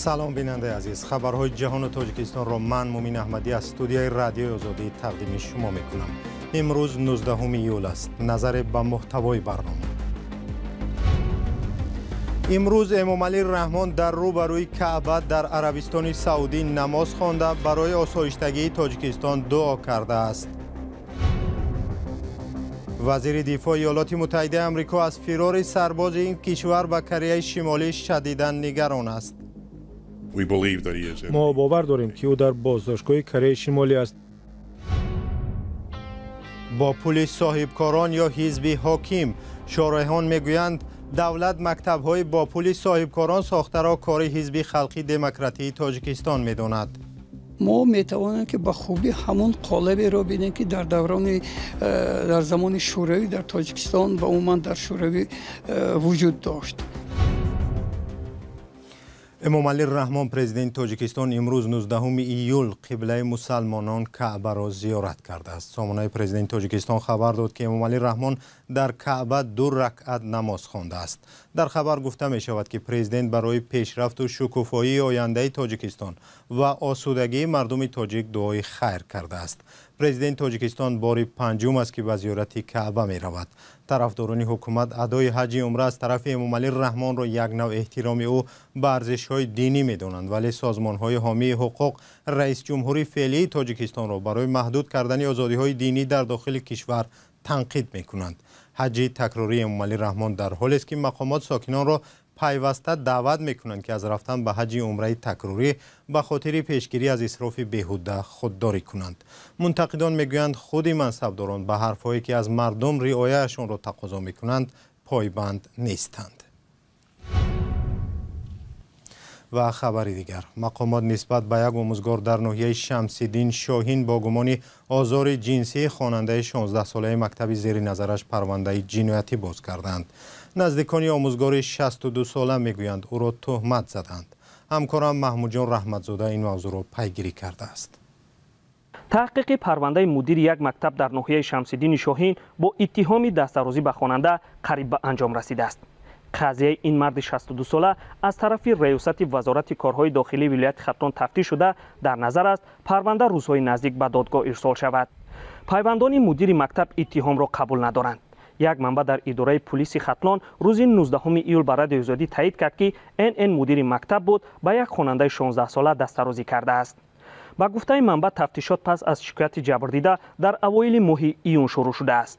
سلام بیننده عزیز، خبرهای جهان و تاجیکستان را من مومین احمدی از استودیوی رادیوی آزادی تقدیم شما میکنم. امروز 19 ایول است. نظر به محتوای برنامه. امروز امام علی رحمان در روبروی کعبه در عربستان سعودی نماز خوانده برای آسایشتگی تاجیکستان دعا کرده است. وزیر دفاع ایالات متحده آمریکا از فرار سرباز این کشور به کره شمالی شدیداً نگران است. ما باور داریم که او در بازداشتگاه کره شمالی است. با پول صاحبکاران یا حزب حاکم، شارحان میگویند دولت مکتب‌های با پول صاحبکاران ساخته را کار حزب خلقی دموکراتی تاجیکستان می‌داند. ما میتوانیم که به خوبی همون قالبی را ببینیم که در زمان شوروی در تاجیکستان و عموما در شوروی وجود داشت. امام علی رحمان پرزیدنت تاجیکستان امروز 19 ایول قبله مسلمانان کعبه را زیارت کرده است. سامانه پرزیدنت تاجیکستان خبر داد که امام علی رحمان در کعبه 2 رکعت نماز خوانده است. در خبر گفته می شود که پرزیدنت برای پیشرفت و شکوفایی آینده تاجیکستان و آسودگی مردم تاجیک دعای خیر کرده است. پرزیدنت تاجیکستان بار پنجم است که به زیارت کعبه می رود. طرفداران حکومت ادای حج عمره از طرف امام علی رحمان را یک نوع احترام او به ارزش‌های دینی می‌دانند، ولی سازمان‌های حامی حقوق رئیس جمهوری فعلی تاجیکستان را برای محدود کردن آزادی‌های دینی در داخل کشور تنقید می‌کنند. حج تکراری امام علی رحمان در حالی است که مقامات ساکنان را پیوسته دعوت می‌کنند که از رفتن به حج عمره تکراری به خاطر پیشگیری از اسراف بیهوده خودداری کنند. منتقدان میگویند خود منصبداران به حرف‌هایی که از مردم رعایتشان را تقاضا می‌کنند پایبند نیستند. و خبری دیگر، مقامات نسبت به یک آموزگار در ناحیه شمس‌الدین شاهین با گمان آزار جنسی خواننده 16 ساله مکتب زیر نظرش پرونده جنایتی باز کردند. نزدیکان آموزگار 62 ساله میگویند او را تهمت زدند. همکارم محمود جان رحمتزاده این موضوع را پیگیری کرده است. تحقیق پرونده مدیر یک مکتب در ناحیه شمس‌الدین شاهین با اتهام دستاوردی به خواننده قریب به انجام رسیده است. قضیه این مرد 62 ساله از طرف ریاست وزارت کارهای داخلی ولایت ختلان تفتیش شده در نظر است پرونده روزهای نزدیک به دادگاه ارسال شود. پیوندان مدیر مکتب اتهام را قبول ندارند. یک منبع در اداره پلیس ختلان روز 19 ایول به رادیوی آزادی تایید کرد که NN مدیر مکتب بود به یک خواننده 16 ساله دستاوردی کرده است. با گفته منبع تفتیشات پس از شکایت جبردیده در اوایل ماه ایون شروع شده است.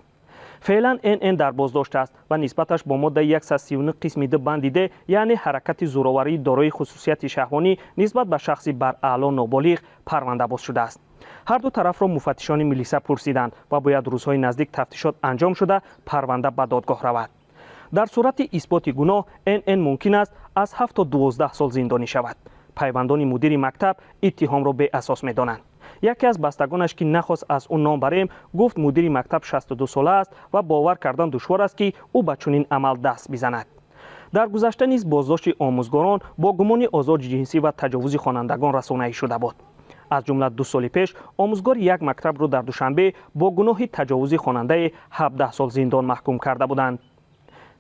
فعلا NN در بازداشت است و نسبتش با ماده 139 قسم د بند د یعنی حرکت زورآوری دارای خصوصیت شهوانی نسبت به شخصی بر اعلی نابالغ پرونده باز شده است. هر دو طرف را مفتشان ملیسا پرسیدند و باید روزهای نزدیک تفتیشات انجام شده پرونده به دادگاه رود. در صورت اثبات گناه NN ممکن است از 7 تا 12 سال زندانی شود. پیوندان مدیر مکتب اتهام را بی اساس می‌دانند. یکی از بستگانش که نخواست از اون نام بریم گفت مدیر مکتب 62 ساله است و باور کردن دشوار است که او به چنین عمل دست بزند. در گذشته نیز بازداشت آموزگاران با گمان آزار جنسی و تجاوز خوانندگان رسانه‌ای شده بود. از جمله 2 سال پیش آموزگار یک مکتب را در دوشنبه با گناه تجاوز خواننده 17 سال زندان محکوم کرده بودند.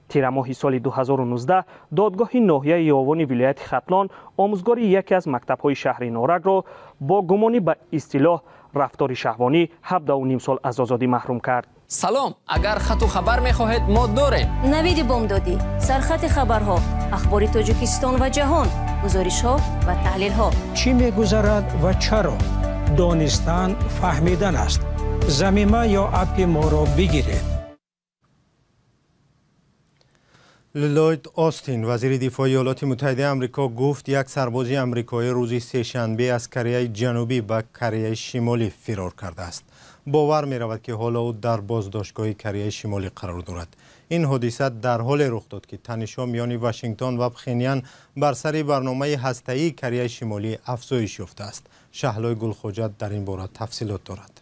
تیر ماه سال 2019 دادگاه ناحیه یاوان ولایت ختلان آموزگار یکی از مکتب‌های شهر نارک را با گمان به اصطلاح رفتار شهوانی 17.5 سال از آزادی محروم کرد. سلام، اگر خط و خبر می‌خواهید ما داریم. نوید بامدادی، سرخط خبرها، اخبار تاجیکستان و جهان، گزارش‌ها و تحلیل‌ها. چی می‌گذرد و چرا؟ دانستن فهمیدن است. ضمیمه یا اپ ما را بگیرید. لوید آستین وزیر دفاع ایالات متحده آمریکا گفت یک سرباز آمریکایی روز سه‌شنبه از کره جنوبی به کره شمالی فرار کرده است. باور می رود که حالا او در بازداشتگاه کره شمالی قرار دارد. این حادثه در حال رخ داد که تنش‌ها میان واشنگتن و پخینیان بر سر برنامه هسته‌ای کره شمالی افزایش یافته است. شهلای گلخوجه در این باره تفصیلات دارد.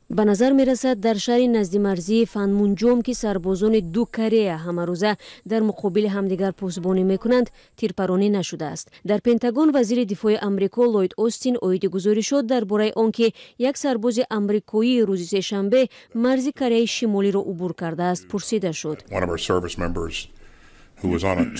به نظر می رسد در شهر نزد مرزی فنمونجوم که سربازان 2 کره همه روزه در مقابل همدیگر پاسبانی می کنند تیرپرانی نشده است. در پنتاگون وزیر دفاع آمریکا لوید آستین اعاده گذاری شد درباره آنکه یک سرباز آمریکایی روز سه‌شنبه مرز کره شمالی را عبور کرده است پرسیده شد.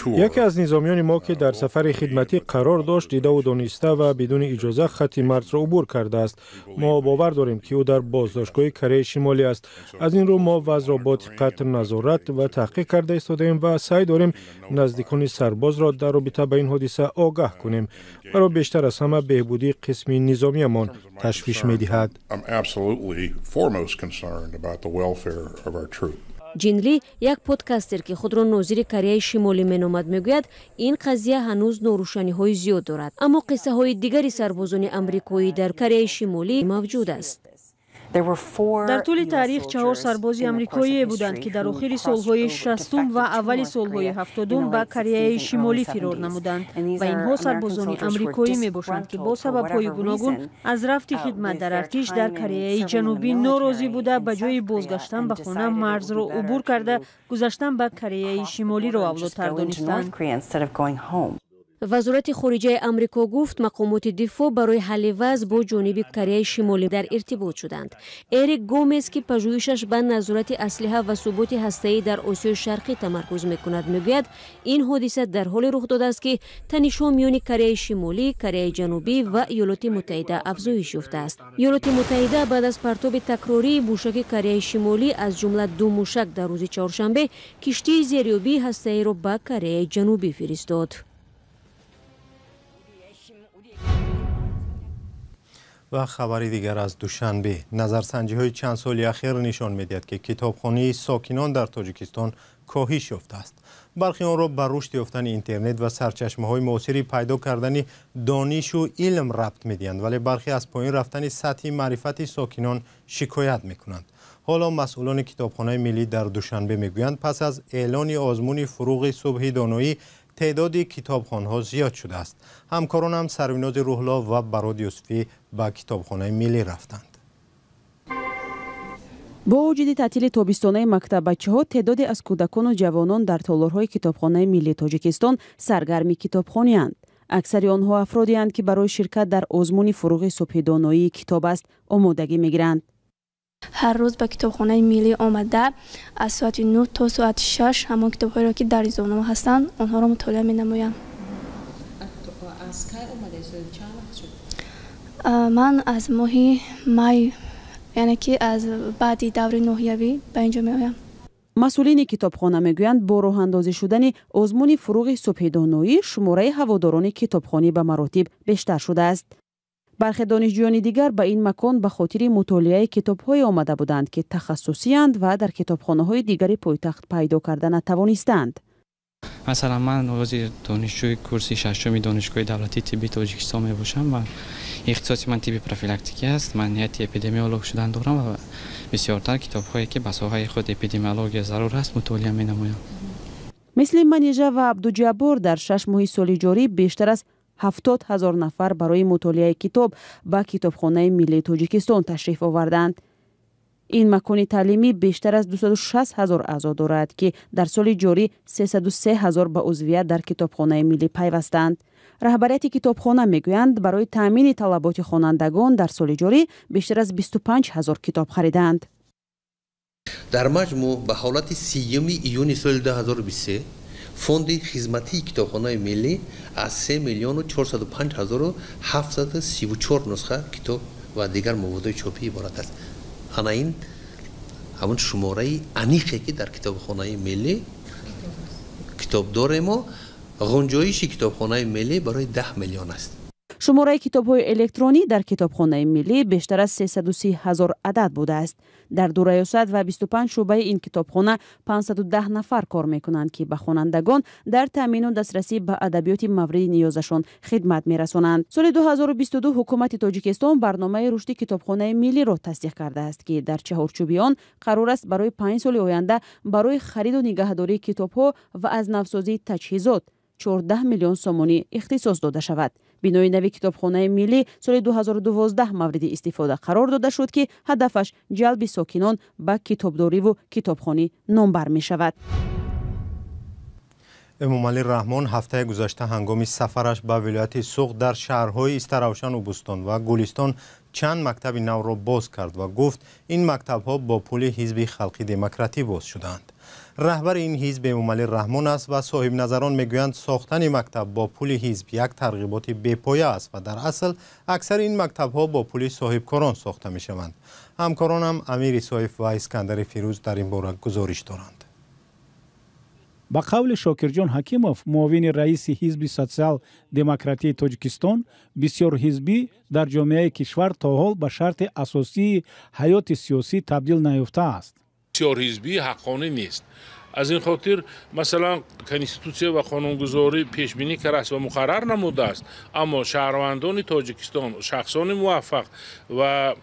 یکی از نظامیان ما که در سفر خدمتی قرار داشت دیده و دانسته و بدون اجازه خط مرز را عبور کرده است. ما باور داریم که او در بازداشتگاه کره شمالی است. از این رو ما وضع را با دقت نظارت و تحقیق کرده ایستاده‌ایم و سعی داریم نزدیکان سرباز را در رابطه با این حادثه آگاه کنیم. برای بیشتر از همه بهبودی قسم نظامیمان تشویش می‌دهد. جین لی یک پادکستر که خود را ناظر کره شمالی مینامد میگوید این قضیه هنوز ناروشنی‌های زیاد دارد، اما قصه های دیگری سربازان آمریکایی در کره شمالی موجود است. در طول تاریخ 4 سرباز آمریکایی بودند که در آخر سالهای 60 و اول سالهای 70 به کره شمالی فرار نمودند و اینها سربازان آمریکایی میباشند که با سبب‌های گوناگون از رفت خدمت در ارتش در کره جنوبی ناراضی بوده به جای بازگشتن به خانه مرز را عبور کرده گذشتن به کره شمالی را اولاتر دانستند. وزارت خارجه آمریکا گفت مقامات دفاع برای حل وضع با جانب کره شمالی در ارتباط شدند. اریک گومز که پژوهشش به نظارت اسلحه و ثبات هسته‌ای در آسیای شرقی تمرکز می‌کند میگوید این حادثه در حال رخ داده است که تنش‌ها میان کره شمالی، کره جنوبی و ایالات متحده افزایش یافته است. ایالات متحده بعد از پرتاب تکراری موشک کره شمالی از جمله 2 موشک در روز چهارشنبه کشتی زیریابی هسته‌ای را به کره جنوبی فرستاد. و خبری دیگر از دوشنبه، نظرسنجی‌های چند سالی اخیر نشان می‌دهد که کتابخوانی ساکنان در تاجیکستان کاهش یافته است. برخی آن را بر رشد یافتن اینترنت و سرچشمه‌های معاصری پیدا کردن دانش و علم ربط می‌دهند، ولی برخی از پایین رفتن سطح معرفت ساکنان شکایت می‌کنند. حالا مسئولان کتابخانه ملی در دوشنبه می‌گویند پس از اعلان آزمون فروغ صبح دانایی تعداد کتابخانه‌ها زیاد شده است. همکاران هم سروناز روح‌الله و براد یوسفی به کتابخانه ملی رفتند. با وجود تعطیل تابستانه مکتبچه‌ها تعدادی از کودکان و جوانان در تالارهای کتابخانه ملی تاجیکستان سرگرم کتابخوانی‌اند. اکثر آنها افرادی اند که برای شرکت در آزمون فروغ صبح دانایی کتاب است آمادگی می‌گیرند. هر روز به کتابخانه ملی آمده از ساعت 9 تا ساعت 6 همان کتاب‌هایی را که در روزنامه هستند آنها را مطالعه می‌نمایم. از کی آمده شد؟ من از ماه می، یعنی که از بعد دوره نهیوی به اینجا می‌آیم. مسئولین کتابخانه میگویند با راه اندازی شدن آزمون فروغ صبح دانایی شماره هواداران کتابخانه به مراتب بیشتر شده است. برخی دانشجویان دیگر به این مکان به خاطر مطالعه کتاب‌های آمده بودند که تخصصی اند و در کتابخانه‌های دیگری پایتخت پیدا کردن نتوانستند. مثلا من عضو دانشجوی کورس ششم دانشگاه دولتی طبی تاجیکستان میباشم و اختصاص من طب پروفیلاکتیکی است. من نیت اپیدمیولوژ شدن دارم و بسیارتر کتاب‌هایی که به ساحه خود اپیدمیولوژی ضرور است مطالعه می‌نمایم. مثل منیژه و عبدالجبار در 6 ماه سال جاری بیشتر از 70,000 نفر برای مطالعه کتاب به کتابخانه ملی تاجیکستان تشریف آوردند. این مکان تعلیمی بیشتر از 260,000 اعضا دارد که در سال جاری 303,000 به عضویت در کتابخانه ملی پیوستند. رهبریت کتابخانه میگویند برای تامین طلبات خوانندگان در سال جاری بیشتر از 25,000 کتاب خریدند. در مجموع به حالت 3 ایون سال 2023 فوند خدمتی کتابخانه ملی از 3,405,734 نسخه کتاب و دیگر مواد چاپی عبارت است. این همون شماره انیقی که در کتابخانه ملی کتاب داریم و غنجایش کتابخانه ملی برای 10 میلیون است. شماره کتاب‌های الکترونی در کتابخانه ملی بیشتر از 330,000 عدد بوده است. در 2 ریاست و 25 شعبه این کتابخانه 510 نفر کار می‌کنند که به خوانندگان در تامین و دسترسی به ادبیات مورد نیازشان خدمت می‌رسانند. سال 2022 حکومت تاجیکستان برنامه رشد کتابخانه ملی را تصدیق کرده است که در چهارچوب آن قرار است برای 5 سال آینده برای خرید و نگهداری کتاب‌ها و از نوسازی تجهیزات 14 میلیون سومانی اختصاص داده شود. بنای نوی کتابخانه ملی سال 2012 مورد استفاده قرار داده شد که هدفش جلب ساکنان به کتابداری و کتابخوانی نامبر می شود. امامعلی رحمان هفته گذشته هنگام سفرش به ولایت سوق در شهرهای استروشن و بوستان و گلستان چند مکتب نو را باز کرد و گفت این مکتب‌ها با پول حزب خلقی دموکراتی باز شدند. رهبر این حزب امامعلی رحمان است و صاحب نظران میگویند ساختن مکتب با پول حزب یک ترغیبات بی‌پایه است و در اصل اکثر این مکتب ها با پول صاحبکاران ساخته می شوند. همکارانم امیر صایف و اسکندر فیروز در این باره گزارش دارند. با قول شاکرجان حکیموف، معاون رئیس حزب سوسیال دموکراتی تاجیکستان، بسیار حزبی در جامعه کشور تا حال به شرط اساسی حیات سیاسی تبدیل نیافته است. بسیار حزبی حقانه نیست. از این خاطر مثلا کنستیتوسیه و قانونگذاری پیش بینی کرده است و مقرر نموده است، اما شهروندان تاجیکستان، شخصان موفق و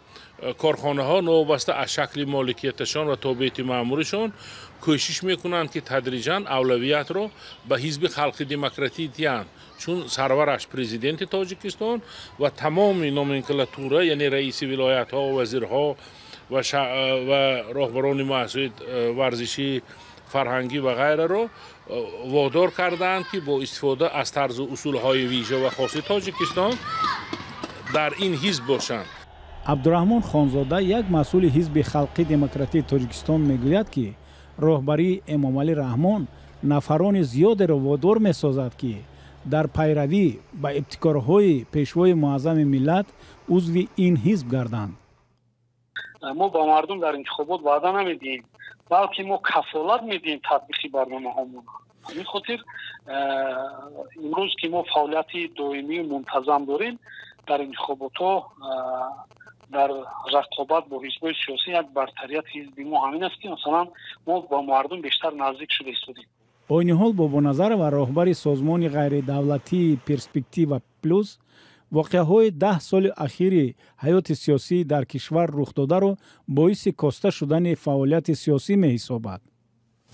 کارخانه ها نوابسته از شکل مالکیتشان و تابعیت مامورشان کوشش میکنند که تدریجاً اولویت را به حزب خلق دموکراتی دهند، چون سرورش پرزیدنت تاجیکستان و تمام نومنکلاتوره یعنی رئیس ولایت ها و وزیرها و راهبران مؤسسات ورزشی، فرهنگی و غیره را وادار کردند که با استفاده از طرز و اصول های ویژه و خاص تاجیکستان در این حزب باشند. عبدالرحمن خانزاده، یک مسئول حزب خلقی دموکراتی تاجیکستان میگوید که راهبری امامعلی رحمان نفران زیاد را وادار میسازد که در پیروی به ابتکارهای پیشوای معظم ملت عضو این حزب گردند. ما با مردم در انتخابات وعده نمیدیم، بلکه ما کفالت میدیم تطبیق برنامه هامون. همین خاطر امروز که ما فعالیت دائمی و منتظم داریم در انتخابات ها، در رقابت با حزب‌های سیاسی، یک برتریت حزبی ما همین است که مثلا ما با مردم بیشتر نزدیک شده ایستادیم. با این حال بابا نظر و راهبر سازمان غیر دولتی پرسپکتیو پلوس، واقعه‌های 10 سال اخیر حیات سیاسی در کشور رخ داده را باعث کاسته شدن فعالیت سیاسی می‌حسابد.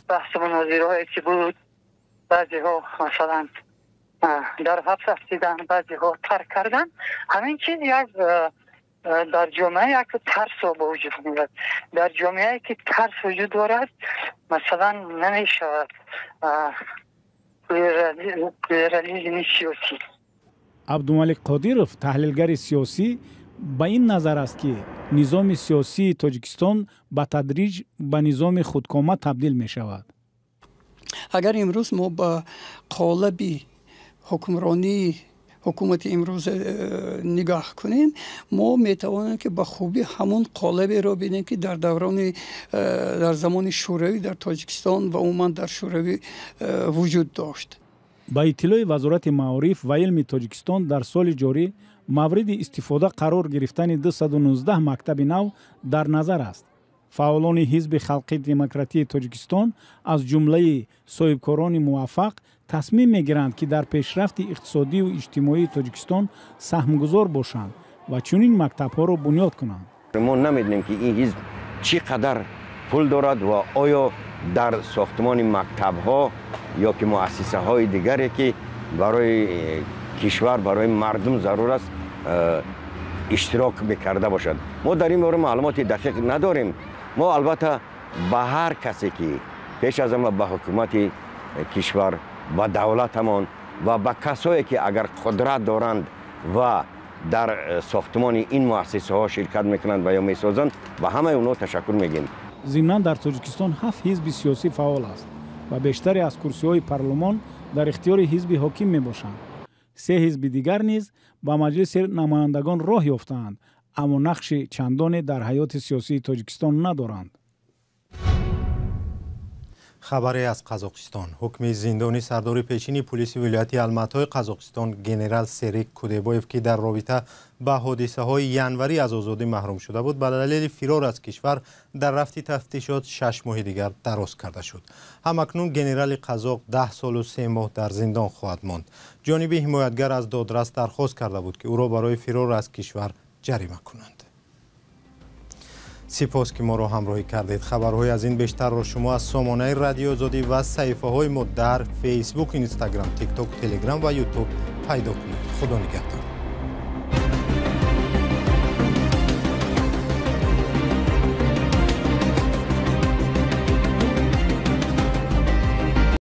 بحث مناظره‌ای که بود، بعضی‌ها مثلا در حبس هستیدن، بعضی‌ها ترک کردن، همین چیز یک در جامعه یک ترس با وجود میاد. در جامعه که ترس وجود دارد مثلا نمیشود پلورالیسم سیاسی. عبدالملک قادیروف، تحلیلگر سیاسی، با این نظر است که نظام سیاسی تاجیکستان به تدریج به نظام خودکامه تبدیل می شود. اگر امروز ما با قالب حکمرانی حکومت امروز نگاه کنیم، ما میتوانیم که با خوبی همون قالبی را ببینیم که در زمان شوروی در تاجیکستان و عموما در شوروی وجود داشت. با اطلاع وزارت معارف و علم تاجیکستان، در سال جاری مورد استفاده قرار گرفتن 219 مکتب نو در نظر است. فعالان حزب خلقی دموکراتی تاجیکستان از جمله صاحبکاران موفق تصمیم میگیرند که در پیشرفت اقتصادی و اجتماعی تاجیکستان سهمگذار باشند و چنین مکتب‌ها را بنیاد کنند. ما نمیدونیم که این حزب چقدر پول دارد و آیا در ساختمان مکتب‌ها یا که مؤسسه های دیگری که برای کشور، برای مردم ضرور است اشتراک بکرده باشد. ما در این باره معلومات دقیق نداریم. ما البته به هر کسی که پیش از همه به حکومت کشور، به دولتمان و به کسایی که اگر قدرت دارند و در ساختمان این مؤسسه ها شرکت میکنند و یا میسازند، به همه اونها تشکر میگیم. ضمناً در تاجیکستان 7 حزب سیاسی فعال است و بیشتر از کرسی‌های پارلمان در اختیار حزب حاکم میباشند. 3 حزب دیگر نیز با مجلس نمایندگان راه یافتند، اما نقش چندانی در حیات سیاسی تاجیکستان ندارند. خبری از قزاقستان. حکم زندانی سردار پیشین پلیس ولایت الماتای قزاقستان گنرال سریک کودبایف که در رابطه با حادثه های ینوری از آزادی محروم شده بود، به دلیل فرار از کشور در رفت تفتیشات 6 ماه دیگر دراز کرده شد. همکنون گنرال قزاق 10 سال و 3 ماه در زندان خواهد ماند. جانب حمایتگر از دادرس درخواست کرده بود که او را برای فرار از کشور جریمه کنند. سپاس که ما را همراهی کردید. خبرهای از این بیشتر را شما از سامانه رادیو آزادی و صفحه های ما در فیسبوک، اینستاگرام، تیک تاک، تلگرام و یوتیوب پیدا کنید. خدا نگهدار.